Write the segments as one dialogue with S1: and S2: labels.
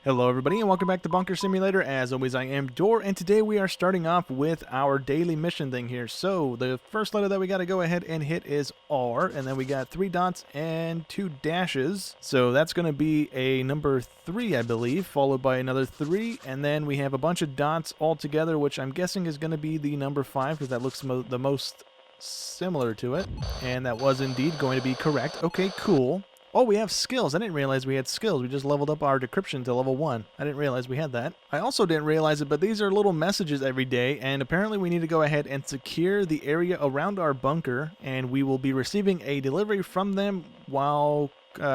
S1: Hello everybody and welcome back to Bunker Simulator. As always, I am Dor, and today we are starting off with our daily mission thing here. So the first letter that we got to go ahead and hit is R, and then we got 3 dots and 2 dashes. So that's going to be a number 3, I believe, followed by another 3, and then we have a bunch of dots all together, which I'm guessing is going to be the number 5 because that looks the most similar to it. And that was indeed going to be correct. Okay, cool. Oh, we have skills. I didn't realize we had skills. We just leveled up our decryption to level 1. I didn't realize we had that. I also didn't realize it, but these are little messages every day, and apparently we need to go ahead and secure the area around our bunker, and we will be receiving a delivery from them while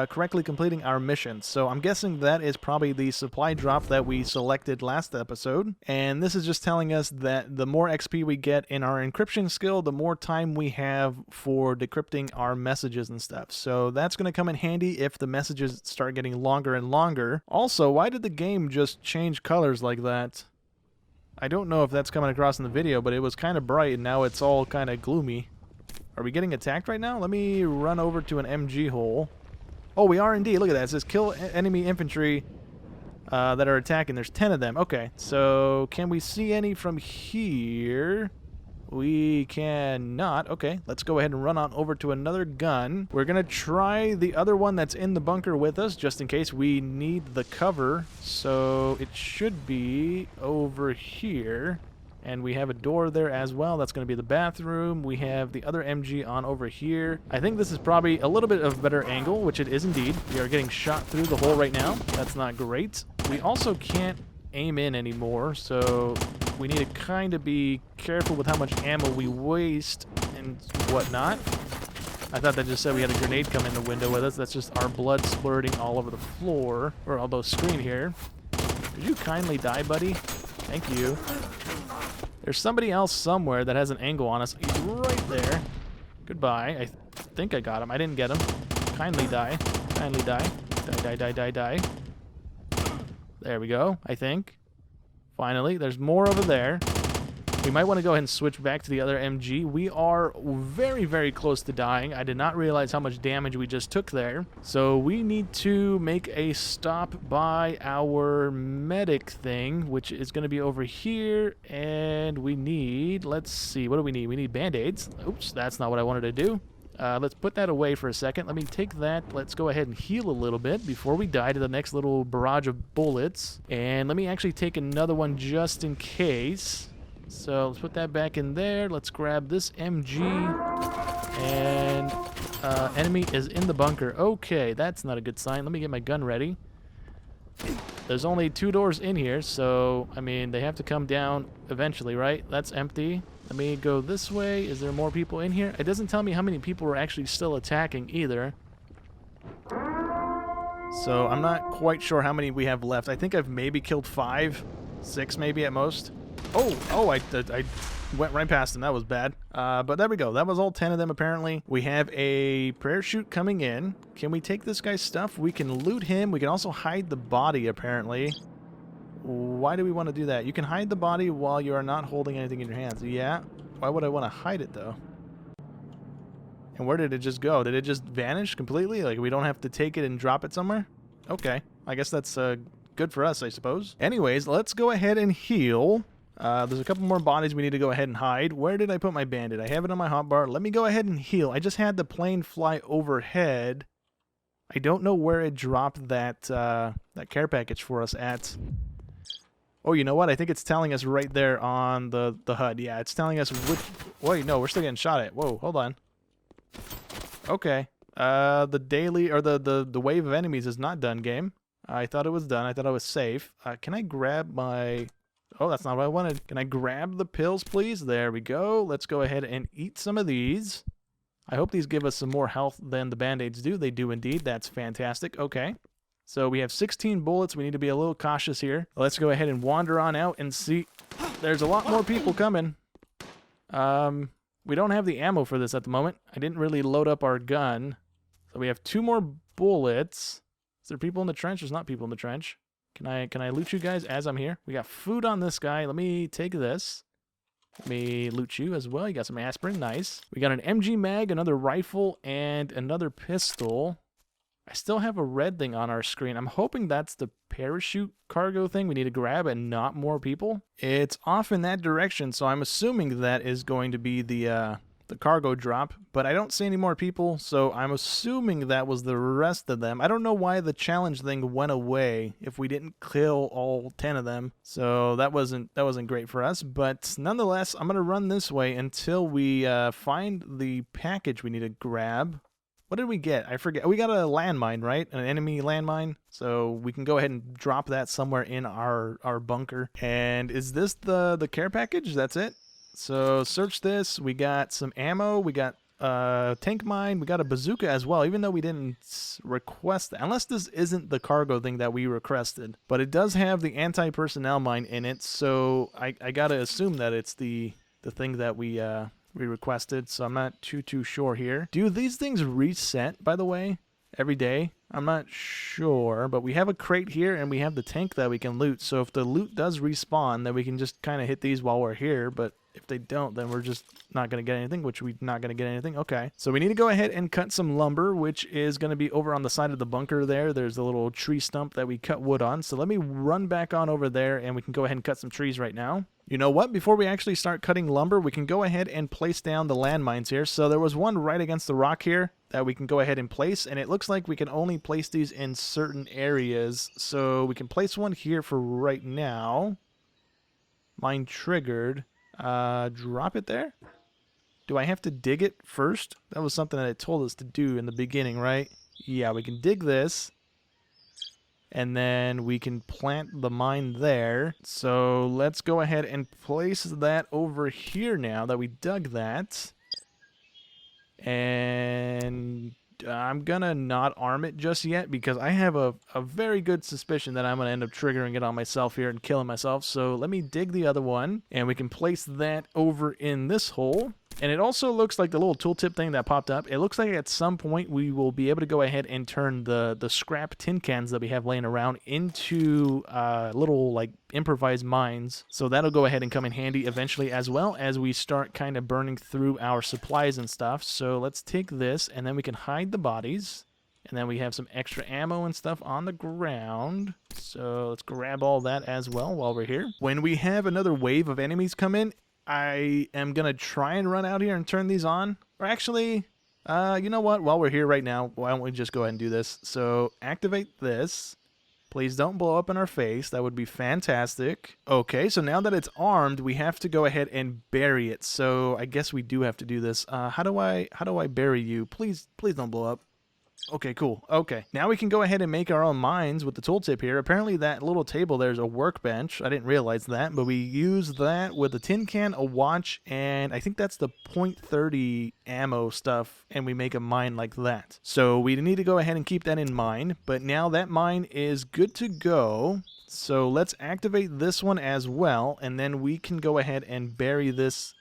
S1: correctly completing our mission. So I'm guessing that is probably the supply drop that we selected last episode. And this is just telling us that the more XP we get in our encryption skill, the more time we have for decrypting our messages and stuff. So that's going to come in handy if the messages start getting longer and longer. Also, why did the game just change colors like that? I don't know if that's coming across in the video, but it was kind of bright and now it's all kind of gloomy. Are we getting attacked right now? Let me run over to an MG hole. Oh, we are indeed. Look at that. It says kill enemy infantry that are attacking. There's 10 of them. Okay, so can we see any from here? We cannot. Okay, let's go ahead and run on over to another gun. We're going to try the other one that's in the bunker with us, just in case we need the cover. So it should be over here. And we have a door there as well. That's going to be the bathroom. We have the other MG on over here. I think this is probably a little bit of a better angle, which it is indeed. We are getting shot through the hole right now. That's not great. We also can't aim in anymore, so we need to kind of be careful with how much ammo we waste and whatnot. I thought that just said we had a grenade come in the window with us. That's just our blood splurting all over the floor, or all those screen here. Could you kindly die, buddy? Thank you. There's somebody else somewhere that has an angle on us. He's right there. Goodbye. I think I got him. I didn't get him. Kindly die. Kindly die. Die, die, die, die, die. There we go, I think. Finally, there's more over there. We might want to go ahead and switch back to the other MG. We are very, very close to dying. I did not realize how much damage we just took there. So we need to make a stop by our medic thing, which is going to be over here. And we need, let's see, what do we need? We need band-aids. Oops, that's not what I wanted to do. Let's put that away for a second. Let me take that. Let's go ahead and heal a little bit before we die to the next little barrage of bullets. And let me actually take another one just in case. So let's put that back in there. Let's grab this MG. And enemy is in the bunker. Okay, that's not a good sign. Let me get my gun ready. There's only 2 doors in here, so, I mean, they have to come down eventually, right? That's empty. Let me go this way. Is there more people in here? It doesn't tell me how many people are actually still attacking either. So I'm not quite sure how many we have left. I think I've maybe killed 5, 6 maybe at most. Oh, I went right past him. That was bad. But there we go. That was all 10 of them, apparently. We have a prayer chute coming in. Can we take this guy's stuff? We can loot him. We can also hide the body, apparently. Why do we want to do that? You can hide the body while you are not holding anything in your hands. Yeah. Why would I want to hide it, though? And where did it just go? Did it just vanish completely? Like, we don't have to take it and drop it somewhere? Okay. I guess that's good for us, I suppose. Anyways, let's go ahead and heal. There's a couple more bodies we need to go ahead and hide. Where did I put my bandit? I have it on my hotbar. Let me go ahead and heal. I just had the plane fly overhead. I don't know where it dropped that that care package for us at. Oh, you know what? I think it's telling us right there on the HUD. Yeah, it's telling us which... Wait, no, we're still getting shot at. Whoa, hold on. Okay. The daily, or the wave of enemies is not done, game. I thought it was done. I thought I was safe. Can I grab my... Oh, that's not what I wanted. Can I grab the pills, please? There we go. Let's go ahead and eat some of these. I hope these give us some more health than the band-aids do. They do indeed. That's fantastic. Okay. So we have 16 bullets. We need to be a little cautious here. Let's go ahead and wander on out and see. There's a lot more people coming. We don't have the ammo for this at the moment. I didn't really load up our gun. So we have 2 more bullets. Is there people in the trench? There's not people in the trench. Can I loot you guys as I'm here? We got food on this guy. Let me take this. Let me loot you as well. You got some aspirin. Nice. We got an MG mag, another rifle, and another pistol. I still have a red thing on our screen. I'm hoping that's the parachute cargo thing we need to grab and not more people. It's off in that direction, so I'm assuming that is going to be the cargo drop, but I don't see any more people, so I'm assuming that was the rest of them. I don't know why the challenge thing went away if we didn't kill all 10 of them, so that wasn't great for us, but nonetheless, I'm going to run this way until we find the package we need to grab. What did we get? I forget. We got a landmine, right? An enemy landmine. So we can go ahead and drop that somewhere in our bunker. And is this the care package? That's it? So search this. We got some ammo. We got tank mine. We got a bazooka as well, even though we didn't request that. Unless this isn't the cargo thing that we requested. But it does have the anti-personnel mine in it. So I got to assume that it's the thing that we requested, so I'm not too sure here. Do these things reset, by the way, every day? I'm not sure, but we have a crate here and we have the tank that we can loot, so if the loot does respawn, then we can just kind of hit these while we're here, but if they don't, then we're just not going to get anything, which we're not going to get anything. Okay, so we need to go ahead and cut some lumber, which is going to be over on the side of the bunker there. There's a little tree stump that we cut wood on, so let me run back on over there and we can go ahead and cut some trees right now. You know what? Before we actually start cutting lumber, we can go ahead and place down the landmines here. So there was one right against the rock here that we can go ahead and place, and it looks like we can only place these in certain areas. So we can place one here for right now. Mine triggered. Drop it there? Do I have to dig it first? That was something that it told us to do in the beginning, right? Yeah, we can dig this. And then we can plant the mine there. So let's go ahead and place that over here now that we dug that. And I'm gonna not arm it just yet because I have a very good suspicion that I'm gonna end up triggering it on myself here and killing myself. So let me dig the other one and we can place that over in this hole. And it also looks like the little tooltip thing that popped up. It looks like at some point we will be able to go ahead and turn the scrap tin cans that we have laying around into little like improvised mines. So that'll go ahead and come in handy eventually, as well as we start kind of burning through our supplies and stuff. So let's take this and then we can hide the bodies. And then we have some extra ammo and stuff on the ground. So let's grab all that as well while we're here. When we have another wave of enemies come in, I am going to try and run out here and turn these on. Or actually, you know what? While we're here right now, why don't we just go ahead and do this? So activate this. Please don't blow up in our face. That would be fantastic. Okay, so now that it's armed, we have to go ahead and bury it. So I guess we do have to do this. How do I bury you? Please don't blow up. Okay, cool. Okay, now we can go ahead and make our own mines with the tooltip here. Apparently that little table there's a workbench. I didn't realize that, but we use that with a tin can, a watch, and I think that's the .30 ammo stuff, and we make a mine like that. So we need to go ahead and keep that in mind, but now that mine is good to go. So let's activate this one as well, and then we can go ahead and bury this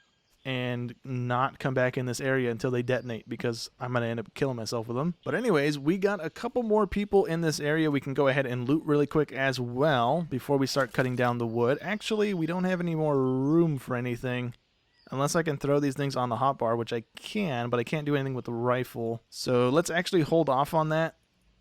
S1: and not come back in this area until they detonate, because I'm going to end up killing myself with them. But anyways, we got a couple more people in this area we can go ahead and loot really quick as well before we start cutting down the wood. Actually, we don't have any more room for anything unless I can throw these things on the hotbar, which I can, but I can't do anything with the rifle. So let's actually hold off on that.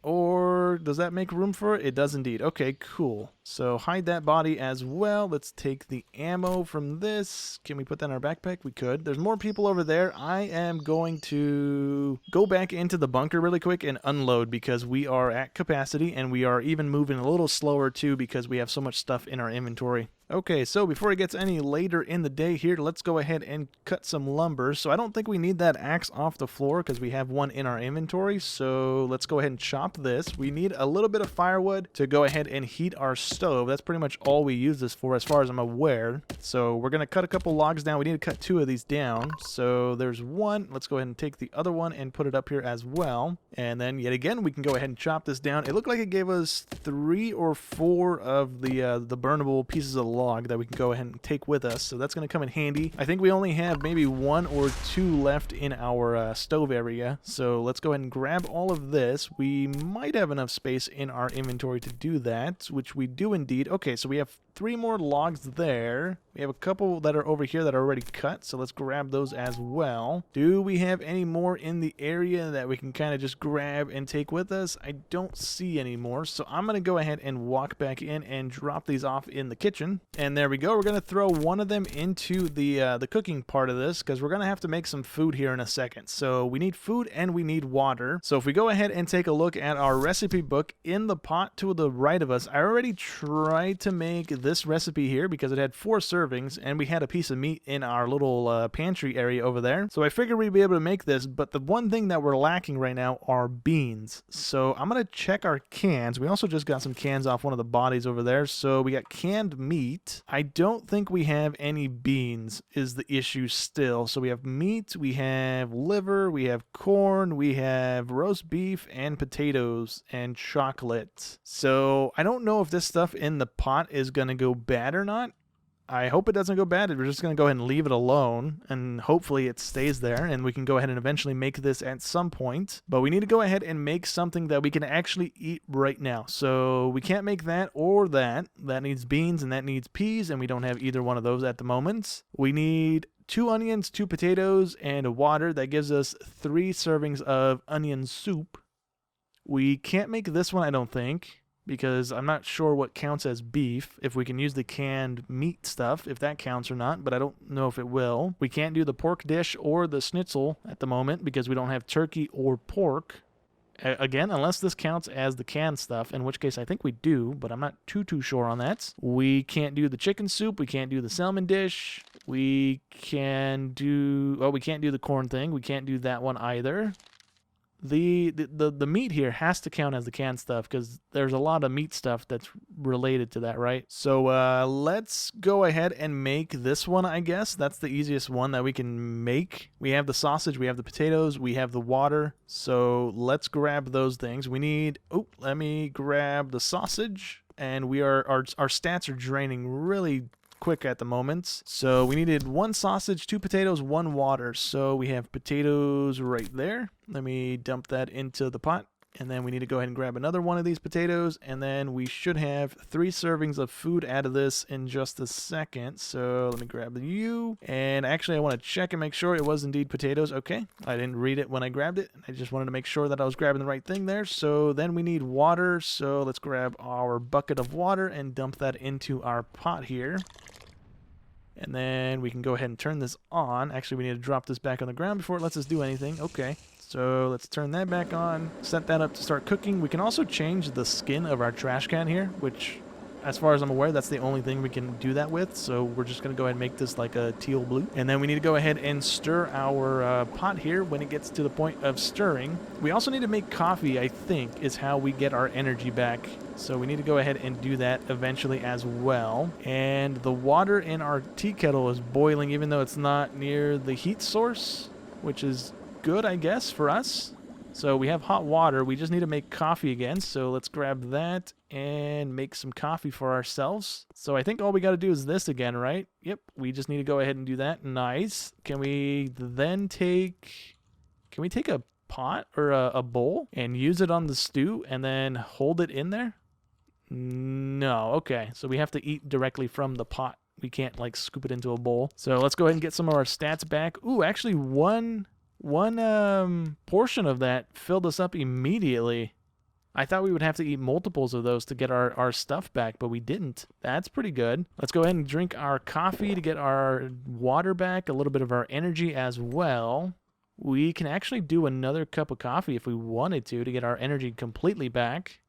S1: Or does that make room for it? It does indeed. Okay, cool. So hide that body as well. Let's take the ammo from this. Can we put that in our backpack? We could. There's more people over there. I am going to go back into the bunker really quick and unload because we are at capacity and we are even moving a little slower too because we have so much stuff in our inventory. Okay, so before it gets any later in the day here, let's go ahead and cut some lumber. So I don't think we need that axe off the floor because we have one in our inventory. So let's go ahead and chop this. We need a little bit of firewood to go ahead and heat our stove. That's pretty much all we use this for as far as I'm aware. So we're going to cut a couple logs down. We need to cut 2 of these down. So there's one. Let's go ahead and take the other one and put it up here as well. And then yet again, we can go ahead and chop this down. It looked like it gave us 3 or 4 of the burnable pieces of log that we can go ahead and take with us, so that's going to come in handy. I think we only have maybe 1 or 2 left in our stove area, so let's go ahead and grab all of this. We might have enough space in our inventory to do that, which we do indeed. Okay, so we have 3 more logs there. We have a couple that are over here that are already cut, so let's grab those as well. Do we have any more in the area that we can kind of just grab and take with us? I don't see any more, so I'm going to go ahead and walk back in and drop these off in the kitchen. And there we go. We're going to throw one of them into the cooking part of this, because we're going to have to make some food here in a second. So we need food and we need water. So if we go ahead and take a look at our recipe book, in the pot to the right of us, I already tried to make this recipe here because it had 4 servings and we had a piece of meat in our little pantry area over there. So I figured we'd be able to make this, but the one thing that we're lacking right now are beans. So I'm going to check our cans. We also just got some cans off one of the bodies over there. So we got canned meat. I don't think we have any beans is the issue still. So we have meat, we have liver, we have corn, we have roast beef and potatoes and chocolate. So I don't know if this stuff in the pot is going to go bad or not. I hope it doesn't go bad. We're just going to go ahead and leave it alone, and hopefully it stays there, and we can go ahead and eventually make this at some point. But we need to go ahead and make something that we can actually eat right now. So we can't make that or that. That needs beans and that needs peas, and we don't have either one of those at the moment. We need 2 onions, 2 potatoes, and water. That gives us 3 servings of onion soup. We can't make this one, I don't think, because I'm not sure what counts as beef, if we can use the canned meat stuff, if that counts or not, but I don't know if it will. We can't do the pork dish or the schnitzel at the moment because we don't have turkey or pork. Again, unless this counts as the canned stuff, in which case I think we do, but I'm not too sure on that. We can't do the chicken soup. We can't do the salmon dish. We can do... Oh, we can't do the corn thing. We can't do that one either. The meat here has to count as the canned stuff because there's a lot of meat stuff that's related to that, right? So let's go ahead and make this one, I guess. That's the easiest one that we can make. We have the sausage, we have the potatoes, we have the water. So let's grab those things. We need... Oh, let me grab the sausage. And we are our stats are draining really quick at the moment. So we needed 1 sausage, 2 potatoes, 1 water. So we have potatoes right there. Let me dump that into the pot. And then we need to go ahead and grab another one of these potatoes. And then we should have 3 servings of food out of this in just a second. So let me grab you. And actually, I want to check and make sure it was indeed potatoes. Okay. I didn't read it when I grabbed it. I just wanted to make sure that I was grabbing the right thing there. So then we need water. So let's grab our bucket of water and dump that into our pot here. And then we can go ahead and turn this on. Actually, we need to drop this back on the ground before it lets us do anything. Okay. So let's turn that back on, set that up to start cooking. We can also change the skin of our trash can here, which, as far as I'm aware, that's the only thing we can do that with. So we're just going to go ahead and make this like a teal blue. And then we need to go ahead and stir our pot here when it gets to the point of stirring. We also need to make coffee, I think, is how we get our energy back. So we need to go ahead and do that eventually as well. And the water in our tea kettle is boiling, even though it's not near the heat source, which is good, I guess, for us. So we have hot water. We just need to make coffee again. So let's grab that and make some coffee for ourselves. So I think all we got to do is this again, right? Yep. We just need to go ahead and do that. Nice. Can we then take... Can we take a pot or a bowl and use it on the stew and then hold it in there? No. Okay. So we have to eat directly from the pot. We can't like scoop it into a bowl. So let's go ahead and get some of our stats back. Ooh, actually one portion of that filled us up immediately. I thought we would have to eat multiples of those to get our stuff back, but we didn't. That's pretty good. Let's go ahead and drink our coffee to get our water back, a little bit of our energy as well. We can actually do another cup of coffee if we wanted to get our energy completely back.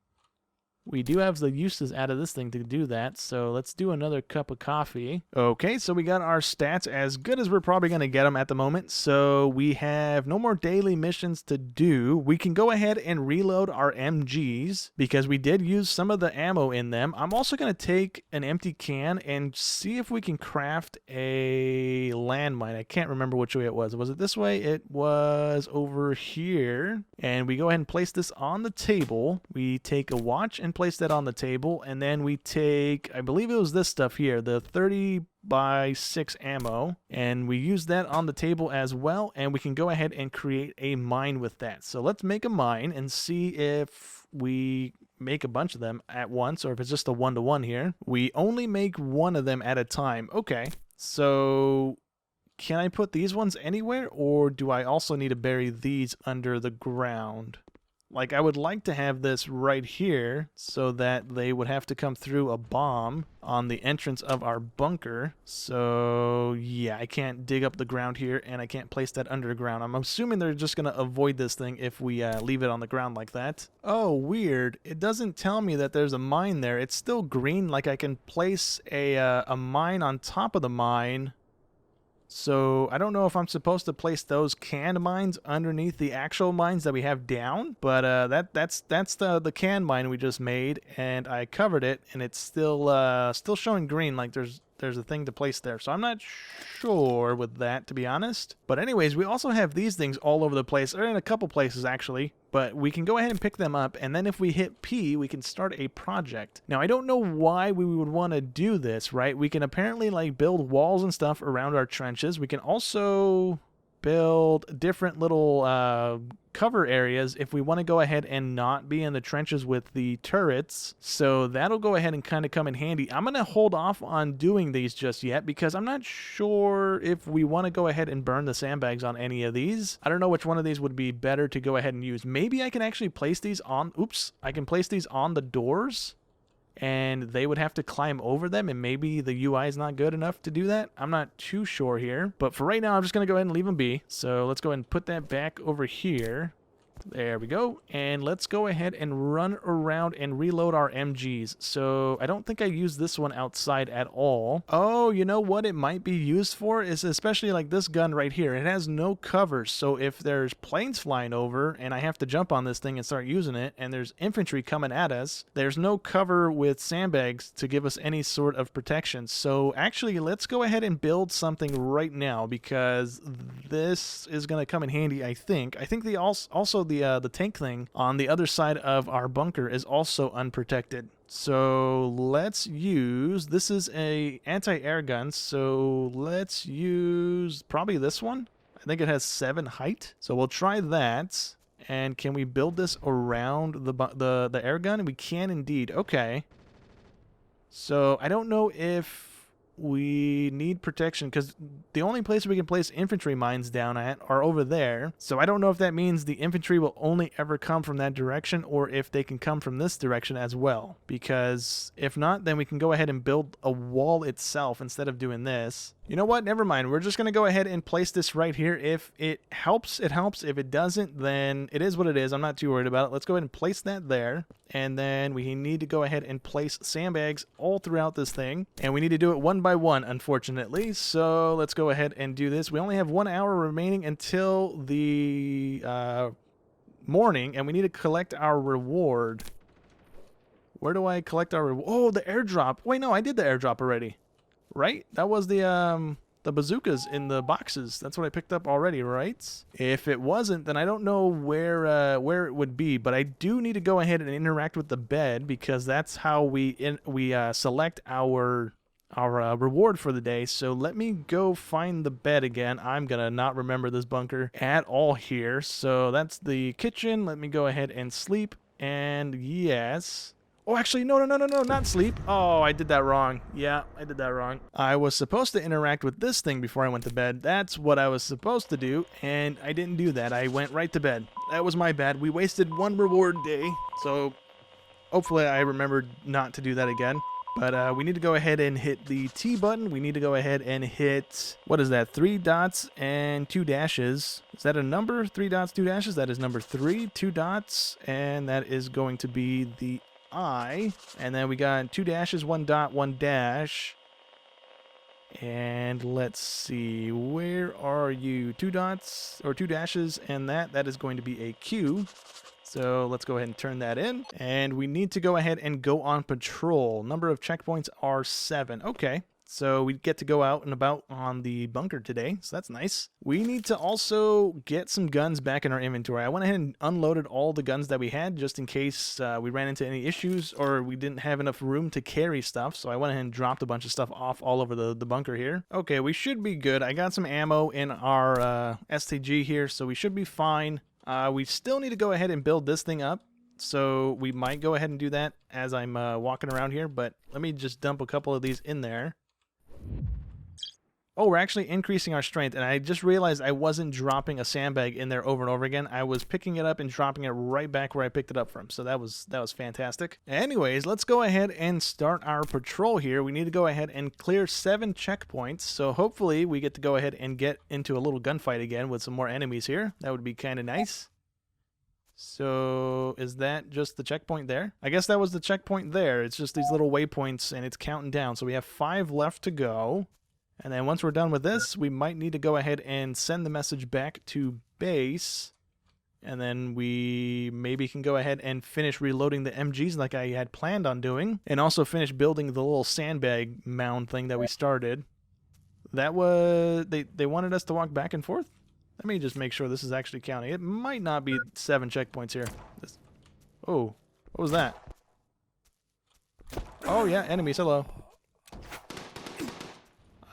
S1: We do have the uses out of this thing to do that, so let's do another cup of coffee. Okay, so we got our stats as good as we're probably going to get them at the moment, so we have no more daily missions to do. We can go ahead and reload our MGs, because we did use some of the ammo in them. I'm also going to take an empty can and see if we can craft a landmine. I can't remember which way it was. Was it this way? It was over here, and we go ahead and place this on the table. We take a watch and place that on the table, and then we take, I believe it was this stuff here, the 30x6 ammo, and we use that on the table as well, and we can go ahead and create a mine with that. So let's make a mine and see if we make a bunch of them at once, or if it's just a one-to-one here. We only make one of them at a time. Okay, so can I put these ones anywhere, or do I also need to bury these under the ground? Like, I would like to have this right here so that they would have to come through a bomb on the entrance of our bunker. So, yeah, I can't dig up the ground here, and I can't place that underground. I'm assuming they're just going to avoid this thing if we leave it on the ground like that. Oh, weird. It doesn't tell me that there's a mine there. It's still green, like I can place a mine on top of the mine. So I don't know if I'm supposed to place those canned mines underneath the actual mines that we have down, but that's the canned mine we just made, and I covered it, and it's still showing green, like there's a thing to place there. So I'm not sure with that, to be honest. But anyways, we also have these things all over the place, or in a couple places actually. But we can go ahead and pick them up, and then if we hit P, we can start a project. Now, I don't know why we would want to do this, right? We can apparently like build walls and stuff around our trenches. We can also build different little cover areas if we want to go ahead and not be in the trenches with the turrets. So that'll go ahead and kind of come in handy. I'm going to hold off on doing these just yet because I'm not sure if we want to go ahead and burn the sandbags on any of these. I don't know which one of these would be better to go ahead and use. Maybe I can actually place these on, I can place these on the doors, and they would have to climb over them, and maybe the UI is not good enough to do that. I'm not too sure here, but for right now, I'm just going to go ahead and leave them be. So let's go ahead and put that back over here. There we go. And let's go ahead and run around and reload our MGs. So I don't think I used this one outside at all. Oh, you know what it might be used for is especially like this gun right here. It has no cover. So if there's planes flying over and I have to jump on this thing and start using it, and there's infantry coming at us, there's no cover with sandbags to give us any sort of protection. So actually, let's go ahead and build something right now because this is going to come in handy, I think. I think also the tank thing on the other side of our bunker is also unprotected. So let's use, this is a anti-air gun, so let's use probably this one. I think it has 7 height. So we'll try that. And can we build this around the air gun? We can indeed. Okay. So I don't know if we need protection because the only place we can place infantry mines down at are over there. So I don't know if that means the infantry will only ever come from that direction or if they can come from this direction as well. Because if not, then we can go ahead and build a wall itself instead of doing this. You know what? Never mind. We're just going to go ahead and place this right here. If it helps, it helps. If it doesn't, then it is what it is. I'm not too worried about it. Let's go ahead and place that there. And then we need to go ahead and place sandbags all throughout this thing. And we need to do it one by one, unfortunately. So let's go ahead and do this. We only have 1 hour remaining until the morning. And we need to collect our reward. Where do I collect our reward? Oh, the airdrop. Wait, no, I did the airdrop already. Right? That was the bazookas in the boxes. That's what I picked up already, right? If it wasn't, then I don't know where it would be. But I do need to go ahead and interact with the bed because that's how we select our reward for the day. So let me go find the bed again. I'm gonna not remember this bunker at all here. So that's the kitchen. Let me go ahead and sleep. And yes. Oh, actually, no, not sleep. Oh, I did that wrong. Yeah, I did that wrong. I was supposed to interact with this thing before I went to bed. That's what I was supposed to do, and I didn't do that. I went right to bed. That was my bad. We wasted 1 reward day, so hopefully I remembered not to do that again. But we need to go ahead and hit the T button. We need to go ahead and hit, what is that, 3 dots and 2 dashes. Is that a number? 3 dots, 2 dashes? That is number 3, 2 dots, and that is going to be the I, and then we got 2 dashes, 1 dot, 1 dash, and let's see, where are you? 2 dots or 2 dashes, and that is going to be a Q. So let's go ahead and turn that in, and we need to go ahead and go on patrol. Number of checkpoints are 7. Okay. So we get to go out and about on the bunker today, so that's nice. We need to also get some guns back in our inventory. I went ahead and unloaded all the guns that we had just in case we ran into any issues or we didn't have enough room to carry stuff. So I went ahead and dropped a bunch of stuff off all over the bunker here. Okay, we should be good. I got some ammo in our STG here, so we should be fine. We still need to go ahead and build this thing up. So we might go ahead and do that as I'm walking around here, but let me just dump a couple of these in there. Oh, we're actually increasing our strength, and I just realized I wasn't dropping a sandbag in there over and over again. I was picking it up and dropping it right back where I picked it up from, so that was fantastic. Anyways, let's go ahead and start our patrol here. We need to go ahead and clear 7 checkpoints, so hopefully we get to go ahead and get into a little gunfight again with some more enemies here. That would be kind of nice. So is that just the checkpoint there? I guess that was the checkpoint there. It's just these little waypoints, and it's counting down, so we have 5 left to go. And then once we're done with this, we might need to go ahead and send the message back to base. And then we maybe can go ahead and finish reloading the MGs like I had planned on doing. And also finish building the little sandbag mound thing that we started. That was... They wanted us to walk back and forth? Let me just make sure this is actually counting. It might not be 7 checkpoints here. Oh, what was that? Oh yeah, enemies, hello.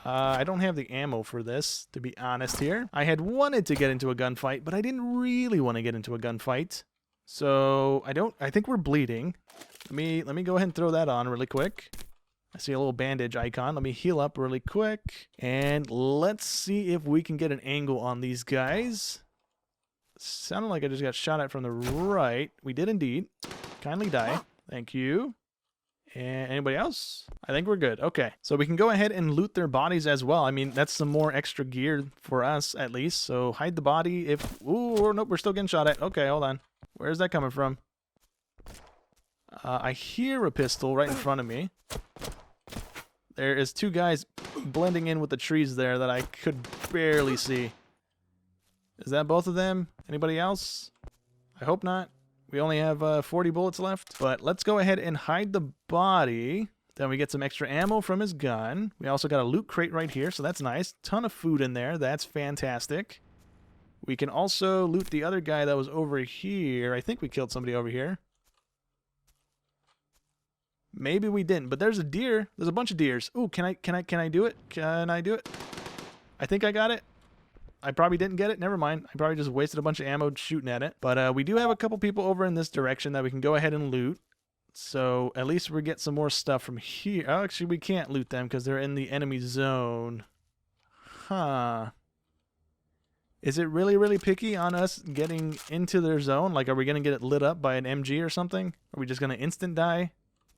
S1: I don't have the ammo for this, to be honest here. I had wanted to get into a gunfight, but I didn't really want to get into a gunfight. So, I think we're bleeding. Let me go ahead and throw that on really quick. I see a little bandage icon. Let me heal up really quick. And let's see if we can get an angle on these guys. Sounded like I just got shot at from the right. We did indeed. Kindly die. Thank you. And anybody else? I think we're good. Okay. So we can go ahead and loot their bodies as well. I mean, that's some more extra gear for us, at least. So hide the body if... Ooh, nope, we're still getting shot at. Okay, hold on. Where's that coming from? I hear a pistol right in front of me. There is 2 guys blending in with the trees there that I could barely see. Is that both of them? Anybody else? I hope not. We only have 40 bullets left, but let's go ahead and hide the body. Then we get some extra ammo from his gun. We also got a loot crate right here, so that's nice. Ton of food in there. That's fantastic. We can also loot the other guy that was over here. I think we killed somebody over here. Maybe we didn't, but there's a deer. There's a bunch of deers. Ooh, can I do it? Can I do it? I think I got it. I probably didn't get it. Never mind. I probably just wasted a bunch of ammo shooting at it. But we do have a couple people over in this direction that we can go ahead and loot. So at least we get some more stuff from here. Oh, actually, we can't loot them because they're in the enemy zone. Huh. Is it really, really picky on us getting into their zone? Like, are we going to get it lit up by an MG or something? Are we just going to instant die?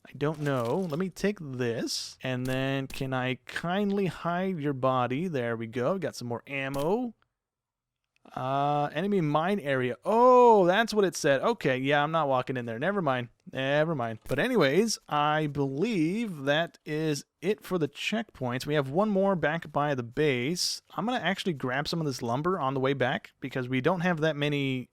S1: I don't know. Let me take this. And then can I kindly hide your body? There we go. Got some more ammo. Enemy mine area. Oh, that's what it said. Okay, yeah, I'm not walking in there. Never mind. Never mind. But anyways, I believe that is it for the checkpoints. We have one more back by the base. I'm going to actually grab some of this lumber on the way back because we don't have that many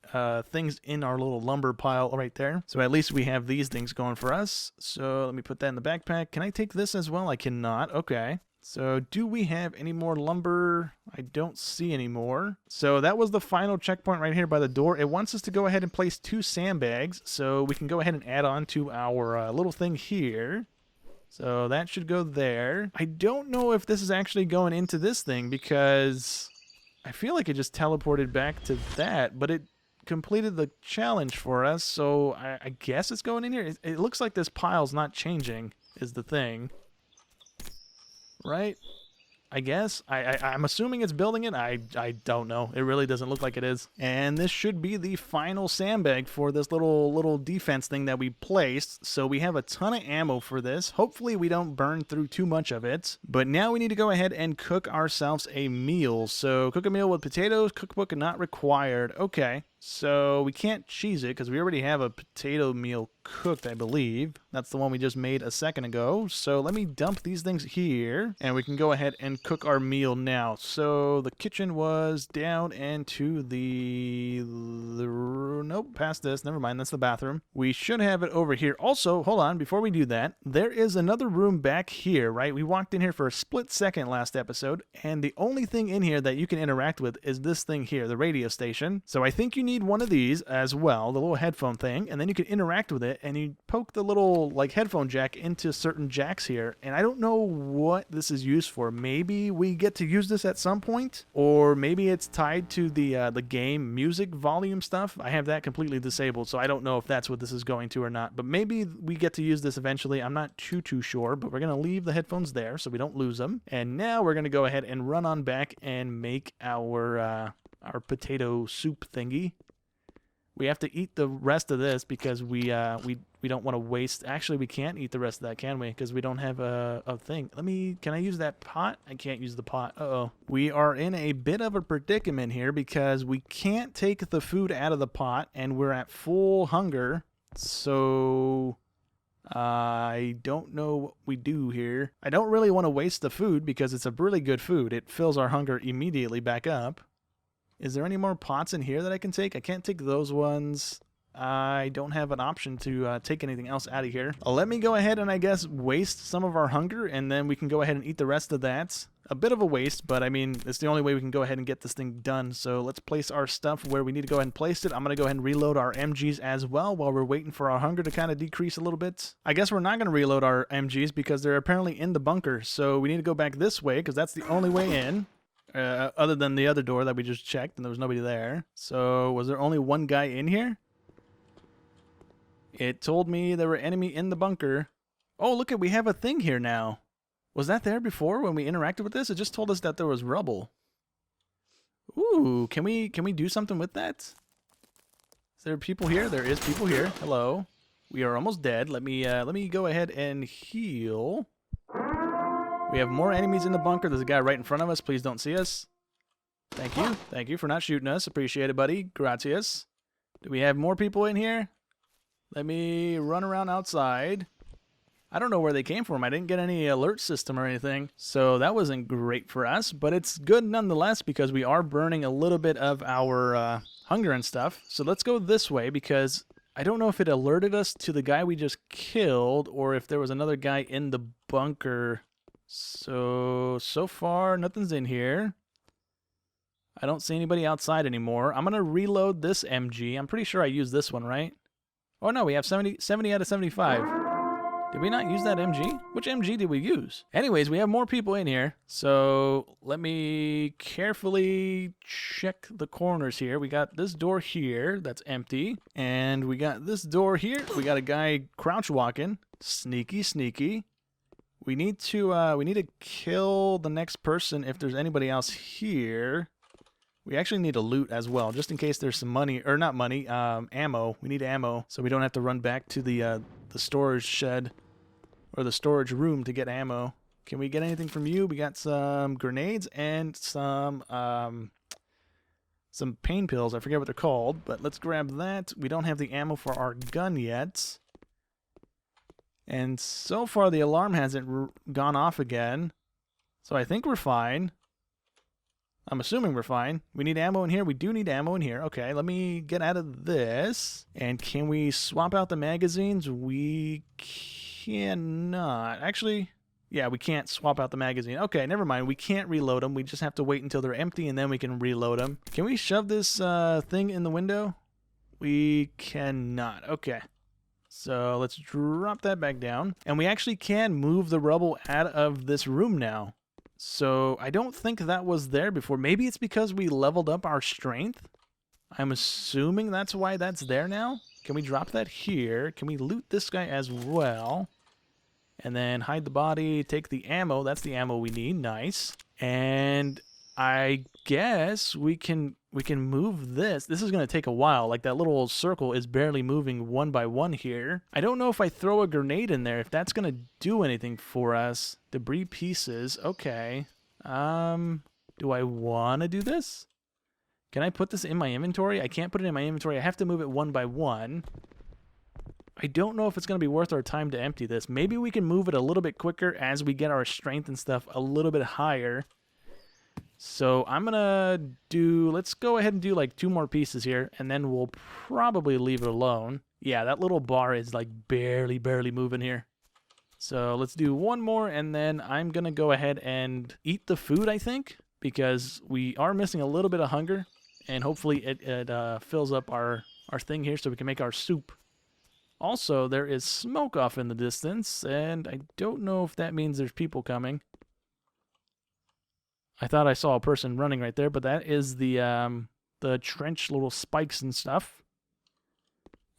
S1: things in our little lumber pile right there. So at least we have these things going for us. So let me put that in the backpack. Can I take this as well? I cannot. Okay. So do we have any more lumber? I don't see any more. So that was the final checkpoint right here by the door. It wants us to go ahead and place 2 sandbags. So we can go ahead and add on to our little thing here. So that should go there. I don't know if this is actually going into this thing because I feel like it just teleported back to that, but it completed the challenge for us. So I guess it's going in here. It looks like this pile's not changing is the thing. Right? I guess. I'm assuming it's building it. I don't know. It really doesn't look like it is. And this should be the final sandbag for this little defense thing that we placed. So we have a ton of ammo for this. Hopefully we don't burn through too much of it. But now we need to go ahead and cook ourselves a meal. So cook a meal with potatoes. Cookbook not required. Okay. So we can't cheese it because we already have a potato meal cooked, I believe. That's the one we just made a second ago. So let me dump these things here and we can go ahead and cook our meal now. So the kitchen was down into the nope, past this. Never mind. That's the bathroom. We should have it over here. Also, hold on. Before we do that, there is another room back here, right? We walked in here for a split second last episode and the only thing in here that you can interact with is this thing here, the radio station. So I think you need one of these as well, the little headphone thing, and then you can interact with it, and you poke the little like headphone jack into certain jacks here, and I don't know what this is used for. Maybe we get to use this at some point, or maybe it's tied to the game music volume stuff. I have that completely disabled, so I don't know if that's what this is going to or not, but maybe we get to use this eventually. I'm not too sure, but we're going to leave the headphones there so we don't lose them, and now we're going to go ahead and run on back and make our potato soup thingy. We have to eat the rest of this because we don't want to waste. Actually, we can't eat the rest of that, can we? Because we don't have a thing. Can I use that pot? I can't use the pot. Uh-oh. We are in a bit of a predicament here because we can't take the food out of the pot and we're at full hunger. So I don't know what we do here. I don't really want to waste the food because it's a really good food. It fills our hunger immediately back up. Is there any more pots in here that I can take? I can't take those ones. I don't have an option to take anything else out of here. Let me go ahead and I guess waste some of our hunger, and then we can go ahead and eat the rest of that. A bit of a waste, but I mean, it's the only way we can go ahead and get this thing done. So let's place our stuff where we need to go ahead and place it. I'm going to go ahead and reload our MGs as well while we're waiting for our hunger to kind of decrease a little bit. I guess we're not going to reload our MGs because they're apparently in the bunker. So we need to go back this way because that's the only way in. Other than the other door that we just checked, and there was nobody there. So, was there only one guy in here? It told me there were enemy in the bunker. Oh, look we have a thing here now. Was that there before when we interacted with this? It just told us that there was rubble. Ooh, can we do something with that? Is there people here? There is people here. Hello. We are almost dead. Let me go ahead and heal. We have more enemies in the bunker. There's a guy right in front of us. Please don't see us. Thank you. Thank you for not shooting us. Appreciate it, buddy. Gratias. Do we have more people in here? Let me run around outside. I don't know where they came from. I didn't get any alert system or anything. So that wasn't great for us. But it's good nonetheless because we are burning a little bit of our hunger and stuff. So let's go this way because I don't know if it alerted us to the guy we just killed or if there was another guy in the bunker. So far, nothing's in here. I don't see anybody outside anymore. I'm going to reload this MG. I'm pretty sure I used this one, right? Oh, no, we have 70 out of 75. Did we not use that MG? Which MG did we use? Anyways, we have more people in here. So let me carefully check the corners here. We got this door here that's empty. And we got this door here. We got a guy crouch walking. Sneaky, sneaky. We need to kill the next person if there's anybody else here. We actually need to loot as well, just in case there's some money, or not money, ammo. We need ammo, so we don't have to run back to the storage shed or the storage room to get ammo. Can we get anything from you? We got some grenades and some pain pills. I forget what they're called, but let's grab that. We don't have the ammo for our gun yet. And so far, the alarm hasn't gone off again. So I think we're fine. I'm assuming we're fine. We need ammo in here. We do need ammo in here. Okay, let me get out of this. And can we swap out the magazines? We cannot. Actually, yeah, we can't swap out the magazine. Okay, never mind. We can't reload them. We just have to wait until they're empty, and then we can reload them. Can we shove this thing in the window? We cannot. Okay. So let's drop that back down. And we actually can move the rubble out of this room now. So I don't think that was there before. Maybe it's because we leveled up our strength. I'm assuming that's why that's there now. Can we drop that here? Can we loot this guy as well? And then hide the body, take the ammo. That's the ammo we need. Nice. And I guess we can move this. This is going to take a while. Like that little circle is barely moving one by one here. I don't know if I throw a grenade in there, if that's going to do anything for us. Debris pieces. Okay. Do I want to do this? Can I put this in my inventory? I can't put it in my inventory. I have to move it one by one. I don't know if it's going to be worth our time to empty this. Maybe we can move it a little bit quicker as we get our strength and stuff a little bit higher. So I'm going to do, let's go ahead and do like 2 more pieces here, and then we'll probably leave it alone. Yeah, that little bar is like barely moving here. So let's do 1 more, and then I'm going to go ahead and eat the food, I think, because we are missing a little bit of hunger. and hopefully it fills up our thing here so we can make our soup. Also, there is smoke off in the distance, and I don't know if that means there's people coming. I thought I saw a person running right there, but that is the trench little spikes and stuff.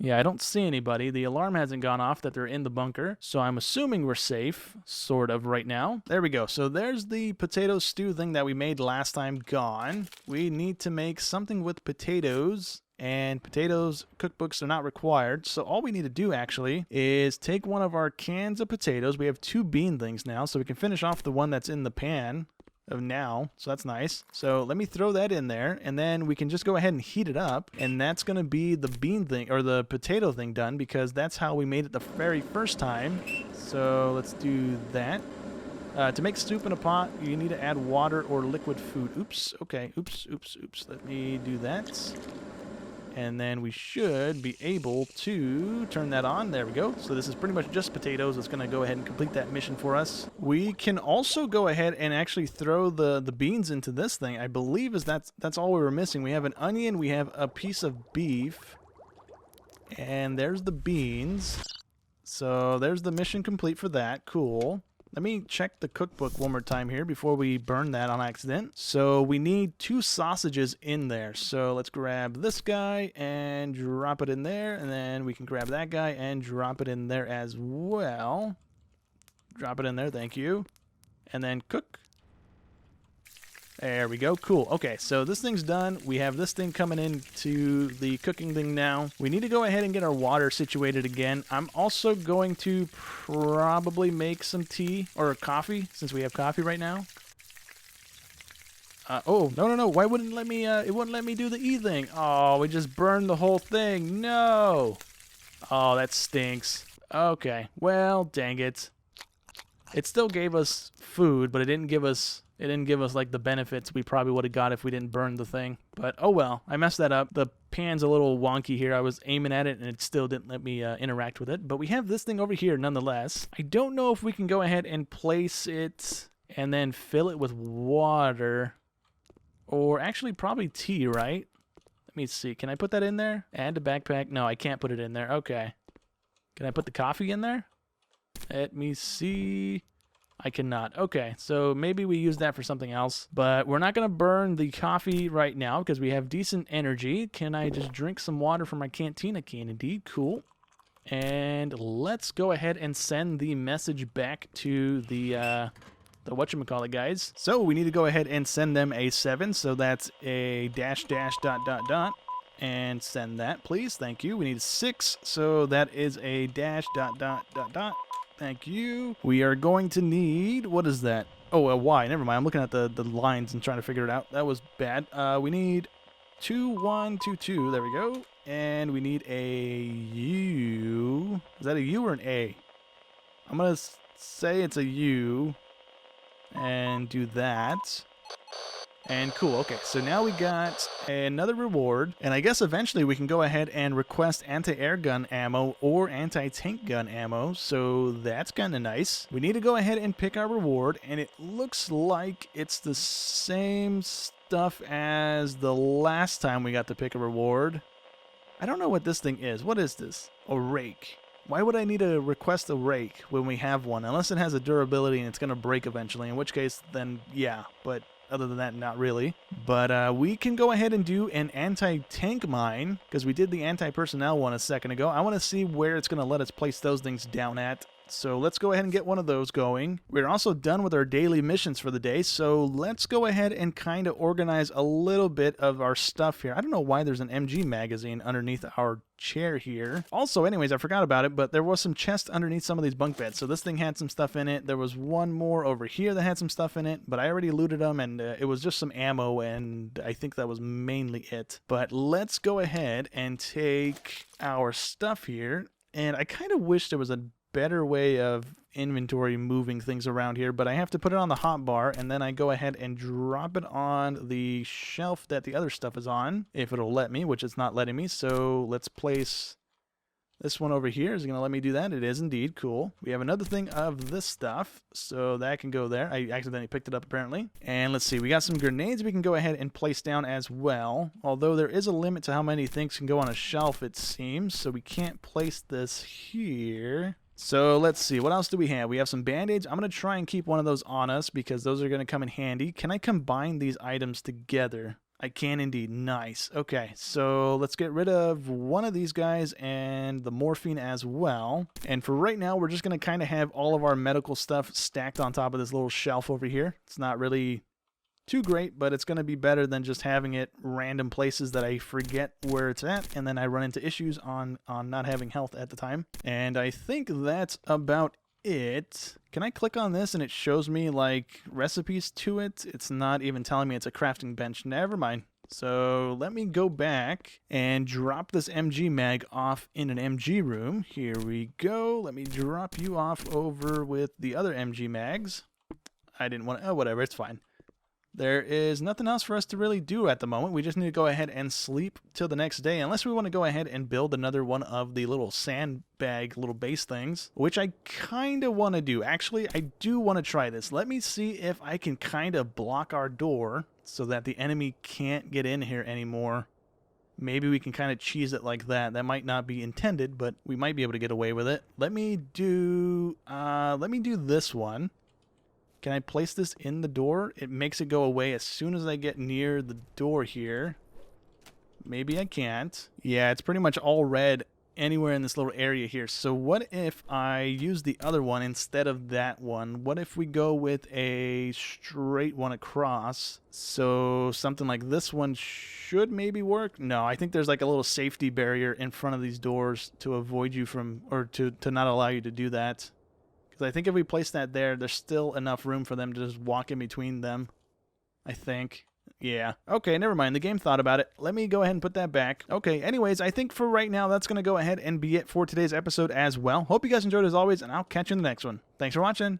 S1: Yeah, I don't see anybody. The alarm hasn't gone off that they're in the bunker, so I'm assuming we're safe, sort of, right now. There we go. So there's the potato stew thing that we made last time gone. We need to make something with potatoes, and potatoes cookbooks are not required. So all we need to do, actually, is take one of our cans of potatoes. We have 2 bean things now, so we can finish off the one that's in the pan of now, so that's nice. So let me throw that in there, and then we can just go ahead and heat it up, and that's gonna be the bean thing, or the potato thing done, because that's how we made it the very first time. So let's do that. To make soup in a pot, you need to add water or liquid food. Oops, okay, oops. Let me do that. And then we should be able to turn that on. There we go. So this is pretty much just potatoes. It's going to go ahead and complete that mission for us. We can also go ahead and actually throw the beans into this thing. I believe that's all we were missing. We have an onion. We have a piece of beef. And there's the beans. So there's the mission complete for that. Cool. Let me check the cookbook one more time here before we burn that on accident. So we need 2 sausages in there. So let's grab this guy and drop it in there. And then we can grab that guy and drop it in there as well. Drop it in there, thank you. And then cook. There we go. Cool. Okay, so this thing's done. We have this thing coming into the cooking thing now. We need to go ahead and get our water situated again. I'm also going to probably make some tea or coffee, since we have coffee right now. Oh, no. Why wouldn't it let me, it wouldn't let me do the E thing? Oh, we just burned the whole thing. No. Oh, that stinks. Okay, well, dang it. It still gave us food, but it didn't give us like the benefits we probably would have got if we didn't burn the thing. But oh well, I messed that up. The pan's a little wonky here. I was aiming at it and it still didn't let me interact with it. But we have this thing over here nonetheless. I don't know if we can go ahead and place it and then fill it with water. Or actually probably tea, right? Let me see. Can I put that in there? Add to backpack. No, I can't put it in there. Okay. Can I put the coffee in there? Let me see. I cannot. Okay, so maybe we use that for something else. But we're not going to burn the coffee right now because we have decent energy. Can I just drink some water from my canteen? I can indeed. Cool. And let's go ahead and send the message back to the whatchamacallit guys. So we need to go ahead and send them a 7. So that's a -- ... And send that, please. Thank you. We need a 6. So that is a -- ... Thank you. We are going to need, what is that? Oh, a Y. Never mind. I'm looking at the lines and trying to figure it out. That was bad. We need 2, 1, 2, 2. There we go. And we need a U. Is that a U or an A? I'm going to say it's a U. And do that. And cool, okay, so now we got another reward, and I guess eventually we can go ahead and request anti-air gun ammo or anti-tank gun ammo, so that's kind of nice. We need to go ahead and pick our reward, and it looks like it's the same stuff as the last time we got to pick a reward. I don't know what this thing is. What is this? A rake. Why would I need to request a rake when we have one? Unless it has a durability and it's going to break eventually, in which case, then yeah, but other than that, not really. But we can go ahead and do an anti-tank mine, because we did the anti-personnel one a second ago. I want to see where it's going to let us place those things down at. So let's go ahead and get one of those going. We're also done with our daily missions for the day, so let's go ahead and kind of organize a little bit of our stuff here. I don't know why there's an MG magazine underneath our chair here. Also, anyways, I forgot about it, but there was some chests underneath some of these bunk beds. So this thing had some stuff in it. There was one more over here that had some stuff in it, but I already looted them, and it was just some ammo, and I think that was mainly it. But let's go ahead and take our stuff here, and I kind of wish there was a better way of inventory moving things around here, but I have to put it on the hotbar, and then I go ahead and drop it on the shelf that the other stuff is on, if it'll let me, which it's not letting me. So let's place This one over here is going to let me do that. It is indeed. Cool. We have another thing of this stuff, so that can go there. I accidentally picked it up, apparently. And let's see. We got some grenades we can go ahead and place down as well, although there is a limit to how many things can go on a shelf, it seems, so we can't place this here. So let's see. What else do we have? We have some band-aids. I'm going to try and keep one of those on us because those are going to come in handy. Can I combine these items together? I can indeed. Nice. Okay, so let's get rid of one of these guys and the morphine as well. And for right now, we're just going to kind of have all of our medical stuff stacked on top of this little shelf over here. It's not really too great, but it's going to be better than just having it random places that I forget where it's at, and then I run into issues on not having health at the time. And I think that's about it. Can I click on this and it shows me like recipes to it? It's not even telling me it's a crafting bench. Never mind. So let me go back and drop this MG mag off in an MG room. Here we go. Let me drop you off over with the other MG mags. I didn't want to, oh, whatever, it's fine. There is nothing else for us to really do at the moment. We just need to go ahead and sleep till the next day, unless we want to go ahead and build another one of the little sandbag little base things, which I kind of want to do. Actually, I do want to try this. Let me see if I can kind of block our door so that the enemy can't get in here anymore. Maybe we can kind of cheese it like that. That might not be intended, but we might be able to get away with it. Let me do this one. Can I place this in the door? It makes it go away as soon as I get near the door here. Maybe I can't. Yeah, it's pretty much all red anywhere in this little area here. So what if I use the other one instead of that one? What if we go with a straight one across? So something like this one should maybe work. No, I think there's like a little safety barrier in front of these doors to avoid you from, or to not allow you to do that. I think if we place that there, there's still enough room for them to just walk in between them. I think. Yeah. Okay, never mind. The game thought about it. Let me go ahead and put that back. Okay, anyways, I think for right now, that's going to go ahead and be it for today's episode as well. Hope you guys enjoyed as always, and I'll catch you in the next one. Thanks for watching.